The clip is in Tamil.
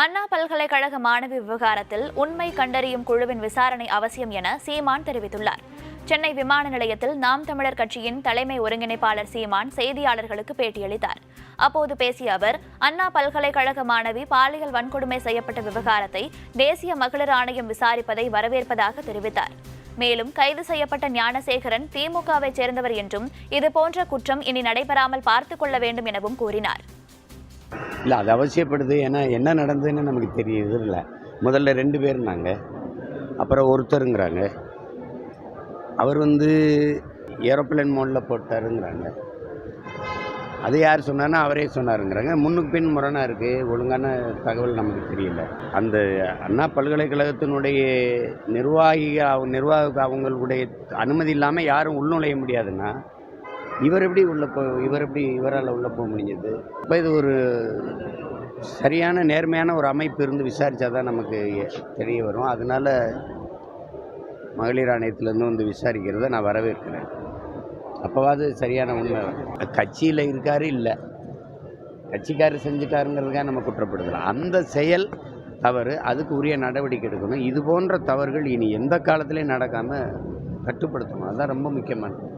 அண்ணா பல்கலைக்கழக மாணவி விவகாரத்தில் உண்மை கண்டறியும் குழுவின் விசாரணை அவசியம் என சீமான் தெரிவித்துள்ளார். சென்னை விமான நிலையத்தில் நாம் தமிழர் கட்சியின் தலைமை ஒருங்கிணைப்பாளர் சீமான் செய்தியாளர்களுக்கு பேட்டியளித்தார். அப்போது பேசிய அவர், அண்ணா பல்கலைக்கழக மாணவி பாலியல் வன்கொடுமை செய்யப்பட்ட விவகாரத்தை தேசிய மகளிர் ஆணையம் விசாரிப்பதை வரவேற்பதாக தெரிவித்தார். மேலும் கைது செய்யப்பட்ட ஞானசேகரன் திமுகவை சேர்ந்தவர் என்றும் இதுபோன்ற குற்றம் இனி நடைபெறாமல் பார்த்துக் கொள்ள வேண்டும் எனவும் கூறினார். இல்லை, அது அவசியப்படுது. ஏன்னா என்ன நடந்ததுன்னு நமக்கு தெரியுது. இல்லை, முதல்ல 2 பேர்னாங்க, அப்புறம் ஒருத்தருங்கிறாங்க. அவர் ஏரோப்ளேன் மோடில் போட்டாருங்கிறாங்க. அது யார் சொன்னார்னா அவரே சொன்னாருங்கிறாங்க. முன்னுக்கு பின் முரணாக இருக்குது. ஒழுங்கான தகவல் நமக்கு தெரியல. அந்த அண்ணா பல்கலைக்கழகத்தினுடைய நிர்வாக அவங்களுடைய அனுமதி இல்லாமல் யாரும் உள்நுழைய முடியாதுன்னா இவரால் உள்ளே போக முடிஞ்சது? இப்போ இது ஒரு சரியான நேர்மையான ஒரு அமைப்பு இருந்து விசாரித்தா தான் நமக்கு தெரிய வரும். அதனால மகளிர் ஆணையத்திலேருந்து விசாரிக்கிறத நான் வரவேற்கிறேன். அப்போவாது சரியான உண்மை. கட்சியில் இருக்காரு, இல்லை கட்சிக்காரர் செஞ்சுட்டாருங்கிறதுக்காக நம்ம குற்றப்படுத்தலாம். அந்த செயல் தவறு, அதுக்கு உரிய நடவடிக்கை எடுக்கணும். இது போன்ற தவறுகள் இனி எந்த காலத்திலையும் நடக்காமல் கட்டுப்படுத்தணும். அதுதான் ரொம்ப முக்கியமானது.